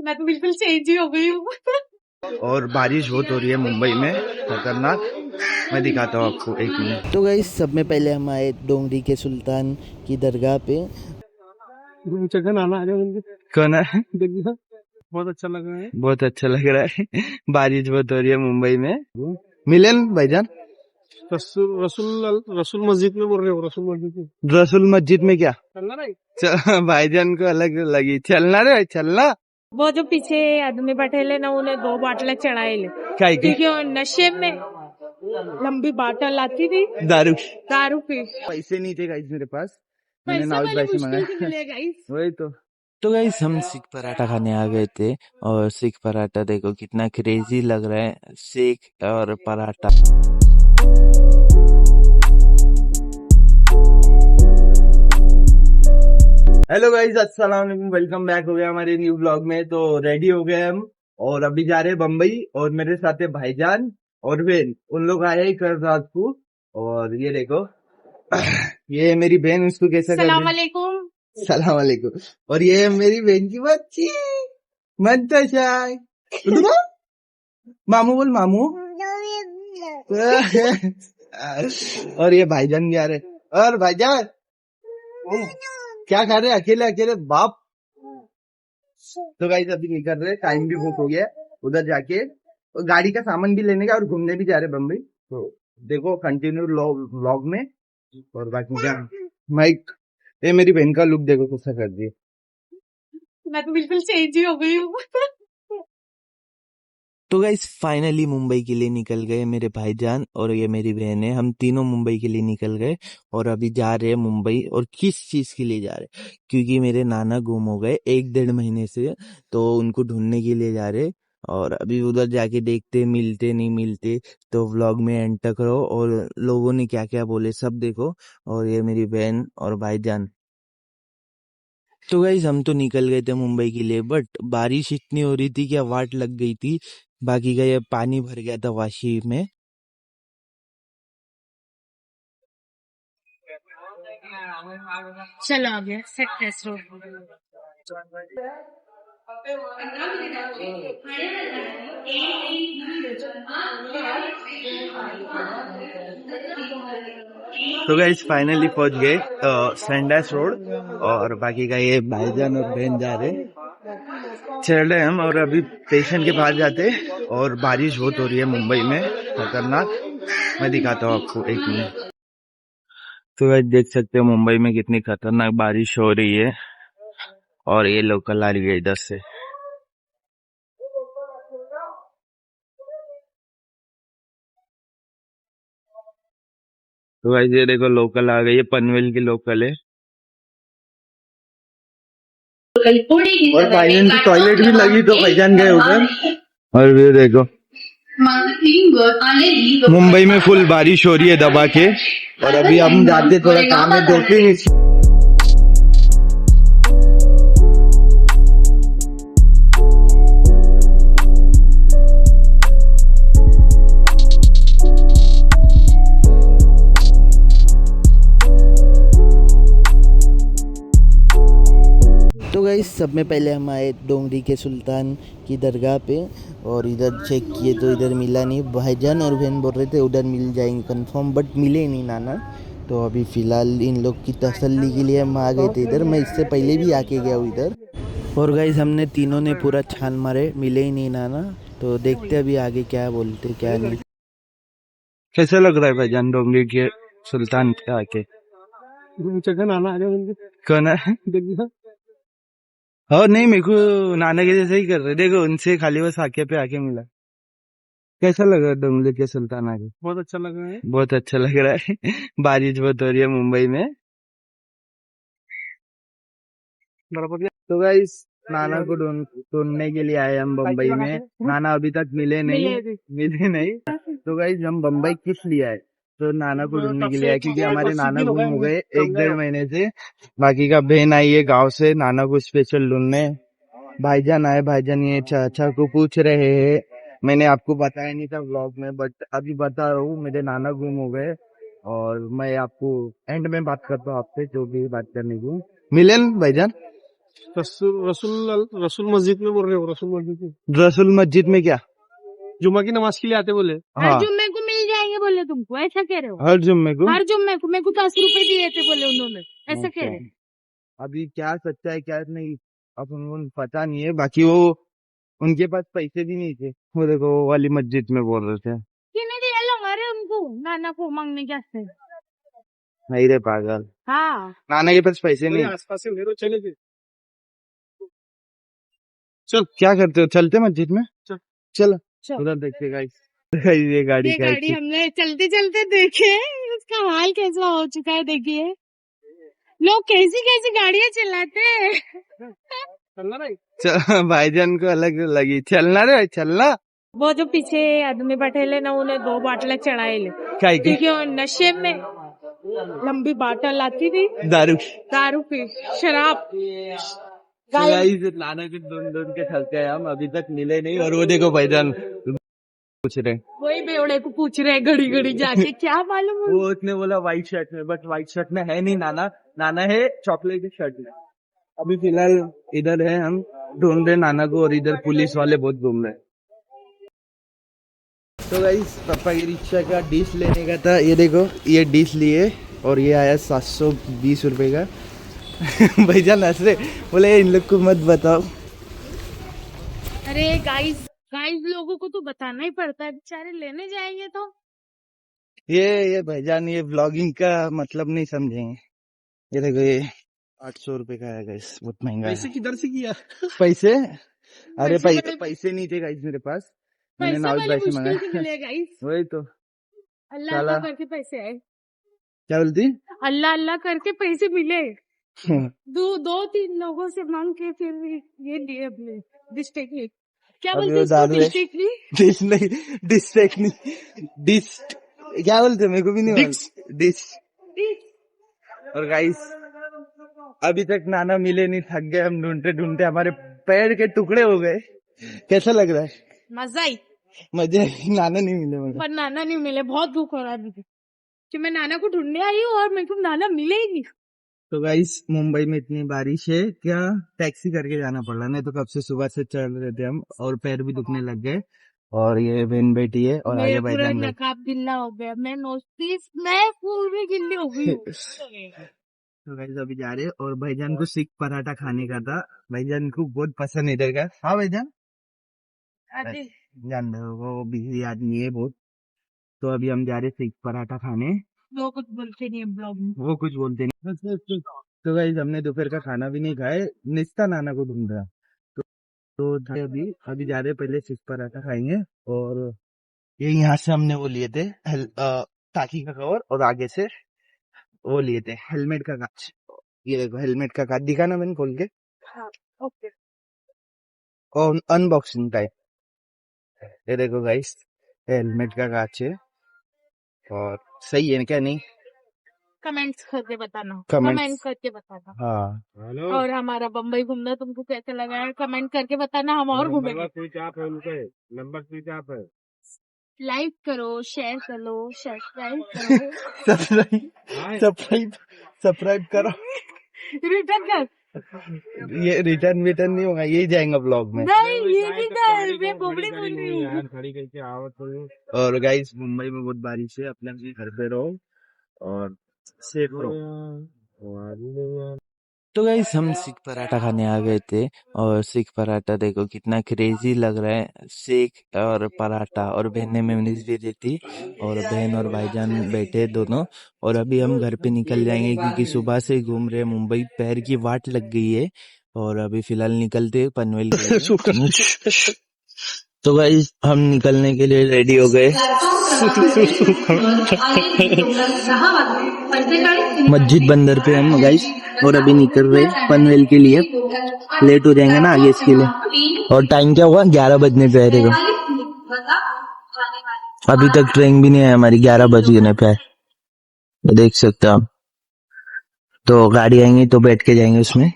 मैं तो बिल्कुल चेंज ही हो गई हूँ। और बारिश बहुत हो रही है मुंबई में, खतरनाक। मैं दिखाता हूँ आपको, एक मिनट। तो गाइस सब में पहले हम आए डोंगरी के सुल्तान की दरगाह पे। कौन है? बहुत अच्छा लग रहा है। बहुत अच्छा लग रहा है। बारिश बहुत हो रही है मुंबई में। मिलन भाईजान, रसूल रसूल रसूल मस्जिद में बोल रहे हो? रसूल मस्जिद में रसूल मस्जिद में क्या चलना नहीं? भाईजान को अलग लगी। चलना रे, चलना। वो जो पीछे आदमी बैठे ले ना, उन्हें 2 बाटले चढ़ाए ले, काय की? क्योंकि वो नशे में लंबी बाटल आती थी दारू की। पैसे नहीं थे गाइस मेरे पास, मैंने पैसे नाउज वाले भाई से मुश्किल से मंगाया। मिले गाइस। वही तो गाइस हम सीख पराठा खाने आ गए थे और सीख पराठा देखो कितना क्रेजी लग रहा है, सीख और पराठा। हेलो गाइस, अस्सलाम वालेकुम, वेलकम बैक हो गया हमारे न्यू ब्लॉग में। तो रेडी हो गए हम और अभी जा रहे हैं बम्बई। और मेरे साथ है भाईजान और बहन, उन लोग आए हैं कल रात को। और ये देखो, ये है मेरी बहन, उसको कैसा कर सलाम रहे? अलैकुम। सलाम वालेकुम। और ये है मेरी बहन की बच्ची मंतशाय। मामू बोल, मामू। और ये भाईजान भी आ रहे। और भाईजान क्या खा रहे अकेले अकेले बाप? तो गाइस अभी निकल रहे, टाइम भी बहुत हो गया उधर जाके, और गाड़ी का सामान भी लेने का और घूमने भी जा रहे बम्बई। तो देखो कंटिन्यू व्लॉग में। और बाकी क्या, माइक, ये मेरी बहन का लुक देखो कैसा कर दिए। मैं तो बिल्कुल चेंज ही हो गई हूँ। तो गाइस फाइनली मुंबई के लिए निकल गए मेरे भाईजान और ये मेरी बहन है। हम तीनों मुंबई के लिए निकल गए और अभी जा रहे हैं मुंबई। और किस चीज के लिए जा रहे हैं? क्योंकि मेरे नाना गुम हो गए 1-1.5 महीने से, तो उनको ढूंढने के लिए जा रहे। और अभी उधर जाके देखते मिलते नहीं मिलते। तो व्लॉग में एंड तक रहो और लोगों ने क्या क्या बोले सब देखो। और ये मेरी बहन और भाईजान। तो गाइस हम तो निकल गए थे मुंबई के लिए, बट बारिश इतनी हो रही थी कि वाट लग गई थी। बाकी का ये पानी भर गया था वाशी में। चलो आ गया सेट रोड। तो गाइस फाइनली पहुंच गए सैंडस रोड। और बाकी का ये भाईजान और बहन जा रहे, चल रहे हम। और अभी स्टेशन के पास जाते। और बारिश बहुत हो रही है मुंबई में, खतरनाक। मैं दिखाता हूँ आपको, एक मिनट। तो गाइस देख सकते हो मुंबई में कितनी खतरनाक बारिश हो रही है। और ये लोकल आ रही है इधर से। तो गाइस ये देखो लोकल आ गई है, पनवेल की लोकल है। और भाईजान की टॉयलेट भी लगी तो भाईजान गए उधर। और ये देखो मुंबई में फुल बारिश हो रही है दबा के। और अभी हम जाते, थोड़ा काम है, 2-3 तो गाइस सब में पहले हम आए डोंगरी के सुल्तान की दरगाह पे और इधर चेक किए तो इधर मिला नहीं। भाईजान और बहन बोल रहे थे उधर मिल जाएंगे कंफर्म, बट मिले नहीं नाना। तो अभी फ़िलहाल इन लोग की तसल्ली के लिए हम आ गए थे इधर। मैं इससे पहले भी आके गया हूँ इधर। और गाइस हमने तीनों ने पूरा छान मारे, मिले ही नहीं नाना। तो देखते अभी आगे क्या बोलते क्या नहीं। कैसा लग रहा है भाईजान डोंगरी के सुल्तान पे आके? नाना आ जाओ। कौन है? और नहीं, मेरे को नाना के जैसा ही कर रहे, देखो उनसे खाली बस आके पे आके मिला। कैसा लग रहा है डोंगरी के सुल्तान आके? बहुत अच्छा लग रहा है। बहुत अच्छा लग रहा है। बारिश बहुत हो रही है मुंबई में। तो गाइस नाना को ढूंढने के लिए आए हम बम्बई में। नाना अभी तक मिले नहीं। तो गाइस हम बम्बई किस लिए आए? तो नाना को ढूंढने के लिए आए, क्योंकि हमारे नाना गुम हो गए 1-1.5 महीने से। बाकी का बहन आई है गांव से नाना को स्पेशल ढूंढने। भाईजान आए, भाईजान ये चाचा को पूछ रहे हैं। मैंने आपको बताया नहीं था व्लॉग में, बट अभी बता रहा हूँ, मेरे नाना गुम हो गए। और मैं आपको एंड में बात करता हूँ आपसे, जो भी बात करने की। मिलन भाईजान, रसूल मस्जिद में बोल रहे हो? रसूल मस्जिद में रसूल मस्जिद में क्या? जुम्मा की नमाज के लिए आते बोले। हर हाँ, जुम्मे को मिल जाएंगे बोले तुमको, ऐसा कह रहे हो? हर जुम्मे को। हर जुम्मे को मेरे को 10 रुपए दिए थे बोले उन्होंने, ऐसा कह रहे। अभी क्या सच्चा है क्या नहीं अब उनको पता नहीं है। बाकी वो उनके पास पैसे भी नहीं थे, वो देखो वो वाली मस्जिद में बोल रहे थे। किने दिया लो अरे उनको, नाना को मांगने क्या से? नहीं रे पागल, हाँ नाना के पास पैसे नहीं। आसपास से तो चले गए। क्या करते हो, चलते मस्जिद में? चल। चलो चल। उधर देखते गाइस। ये गाड़ी ये गाड़ी कैसी? हमने चलते चलते देखे, उसका हाल कैसा हो चुका है देखिए। लोग कैसी कैसी गाड़ियां चलाते हैं। चलना नहीं। भाईजान को अलग लगी, चलना रे चलना। वो जो पीछे आदमी बैठे ना, उन्हें 2 बाटले चढ़ाए ले, काय की? क्योंकि वो नशे में लंबी बाटल आती थी दारू। दारू की, शराब। गाइस नाना के ढूंढ के थक गए हम, अभी तक मिले नहीं। और वो देखो भाईजान पूछ रहे, वही बेवड़े को पूछ रहे घड़ी घड़ी जाके, क्या मालूम। वो उसने बोला व्हाइट शर्ट में, बट व्हाइट शर्ट में है नहीं नाना, नाना है चॉकलेट शर्ट में। अभी फिलहाल इधर है, हम ढूंढ रहे नाना को, और इधर पुलिस वाले बहुत घूम रहे हैं। तो गाइस पापा की रिक्शा का डिश लेने का था, ये देखो ये डिश लिए और ये आया 720 रुपए का। भाईजान हंस रहे, बोले इन लोग को मत बताओ। अरे गाइस लोगों को तो बताना ही पड़ता है, बेचारे लेने जाएंगे तो। ये भाईजान ये व्लॉगिंग का मतलब नहीं समझेंगे। ये देखो ये 800 रुपए का है गाइस, बहुत महंगा है। पैसे किधर से किया? पैसे? अरे पैसे पैसे नहीं थे गाइस मेरे पास, मैंने पैसे नाउज वाले भाई से मुश्किल से मंगाया। मिले गाइस, वही तो। अल्लाह साला। अल्लाह करके पैसे आए, क्या बोलती? अल्लाह अल्लाह करके पैसे मिले। 2-3 लोगों से मांग के फिर ये लिए अपने डिस्ट्रिक्ट। क्या अभी बोलते वो हैं इसको? दारू है। डिस्ट्रिक्ट डिश नहीं, डिस्ट्रैक्ट नहीं, डिश क्या बोलते मेरे को भी नहीं मालूम। डिश। और गाइस अभी तक नाना मिले नहीं, थक गए हम ढूंढते ढूंढते, हमारे पैर के टुकड़े हो गए। कैसा लग रहा है? मजा आई, मजे। नाना नहीं मिले मुझे। पर नाना नहीं मिले, बहुत दुख हो रहा है मुझे कि मैं नाना को ढूंढने आई हूँ और मेरे को नाना मिले ही नहीं। तो गाइस मुंबई में इतनी बारिश है, क्या टैक्सी करके जाना पड़ रहा, नहीं तो कब से सुबह से चल रहे थे हम, और पैर भी दुखने लग गए। और ये बहन बेटी है, और आगे पूरा भाईजान नकाब गिल्ला हो गया, मैं नोटिस मैं पूरी गिल्ली हो गई हूँ। तो गाइस अभी जा रहे हैं, और भाईजान को सिक पराठा खाने का था, भाईजान को बहुत पसंद है इधर का। हाँ भाईजान अरे जान रहे हो वो बिजी आदमी है बहुत। तो अभी हम जा रहे सिक पराठा खाने। वो कुछ बोलते नहीं है ब्लॉग में। वो कुछ बोलते नहीं। तो गाइस हमने दोपहर का खाना भी नहीं खाए, निस्ता नाना को ढूंढ रहा। तो अभी जा रहे, पहले सिक पराठा खाएंगे। और ये यहाँ से हमने वो लिए थे टाकी का कवर, और आगे से वो लिए थे हेलमेट का कांच। ये देखो हेलमेट का कांच दिखा ना मैंने खोल के। हाँ ओके। और अनबॉक्सिंग टाइप। ये देखो गाइस हेलमेट का कांच है, और सही है क्या नहीं? कमेंट्स करके बताना, Comments। कमेंट करके बताना। हाँ और हमारा बम्बई घूमना तुमको कैसा लगा है, कमेंट करके बताना, हम और घूमेंगे। नंबर स्विच ऑफ है। लाइक करो, शेयर करो, सब्सक्राइब करो। सब्सक्राइब करो। रिटर्न कर। ये रिटर्न नहीं होगा, यही जाएगा ब्लॉग में। नहीं ये नहीं कर, मैं बोबड़ी बोल रही हूँ। यार खड़ी करके आवत करो। और गाइस मुंबई में बहुत बारिश है, अपने घर पे रहो और सेफ रहो। तो गाइस हम सिक पराठा खाने आ गए थे, और सिक पराठा देखो कितना क्रेजी लग रहा है। सिक और पराठा, और बहन ने मेयोनीज भी दी थी, और बहन और भाईजान बैठे दोनों। और अभी हम घर पे निकल जाएंगे, क्योंकि सुबह से घूम रहे मुंबई, पैर की वाट लग गई है। और अभी फिलहाल निकलते पनवेल के लिए। तो गाइस हम निकलने के लिए रेडी हो गए। मस्जिद बंदर पे हम गाइस, और अभी निकल रहे पनवेल के लिए। लेट हो जाएंगे ना आगे इसके लिए। और टाइम क्या हुआ, 11 बजने पे आएगा। अभी तक ट्रेन भी नहीं है हमारी, 11 बजने पे है, देख सकते हो आप। तो गाड़ी आएंगी तो बैठ के जाएंगे उसमें।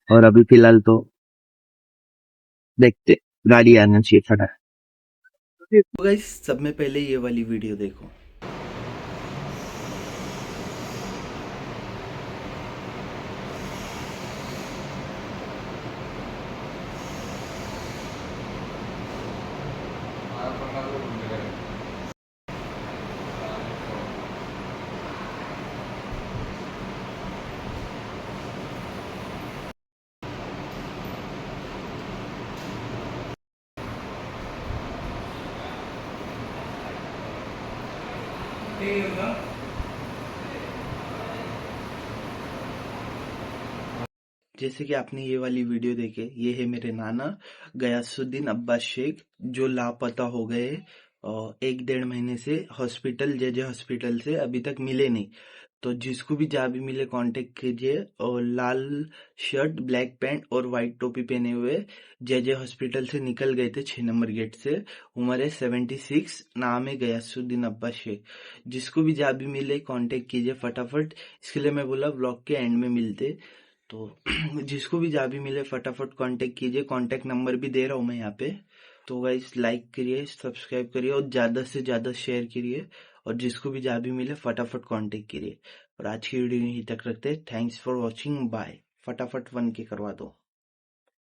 और अभी फिलहाल तो देखते, गाड़ी आना चाहिए फटा। तो गाइस सब में पहले ये वाली वीडियो देखो। जैसे कि आपने ये वाली वीडियो देखे, ये है मेरे नाना गयासुद्दीन अब्बास शेख, जो लापता हो गए 1-1.5 महीने से हॉस्पिटल, जे हॉस्पिटल से अभी तक मिले नहीं। तो जिसको भी जहाँ भी मिले कांटेक्ट कीजिए। और लाल शर्ट, ब्लैक पैंट और व्हाइट टोपी पहने हुए जे हॉस्पिटल से निकल गए थे 6 नंबर गेट से। उम्र है 76, नाम है गयासुद्दीन अब्बास शेख। जिसको भी जहाँ भी मिले कांटेक्ट कीजिए फटाफट। इसके लिए मैं बोला व्लॉग के एंड में मिलते। तो जिसको भी जहाँ भी मिले फटाफट कांटेक्ट कीजिए। कांटेक्ट नंबर भी दे रहा हूँ मैं यहाँ पे। तो गाइस लाइक करिए, सब्सक्राइब करिए और ज्यादा से ज्यादा शेयर करिए। और जिसको भी जहाँ भी मिले फटाफट कांटेक्ट करिए। और आज की वीडियो यहीं तक रखते हैं। Thanks for watching, bye. फटाफट 1K करवा दो।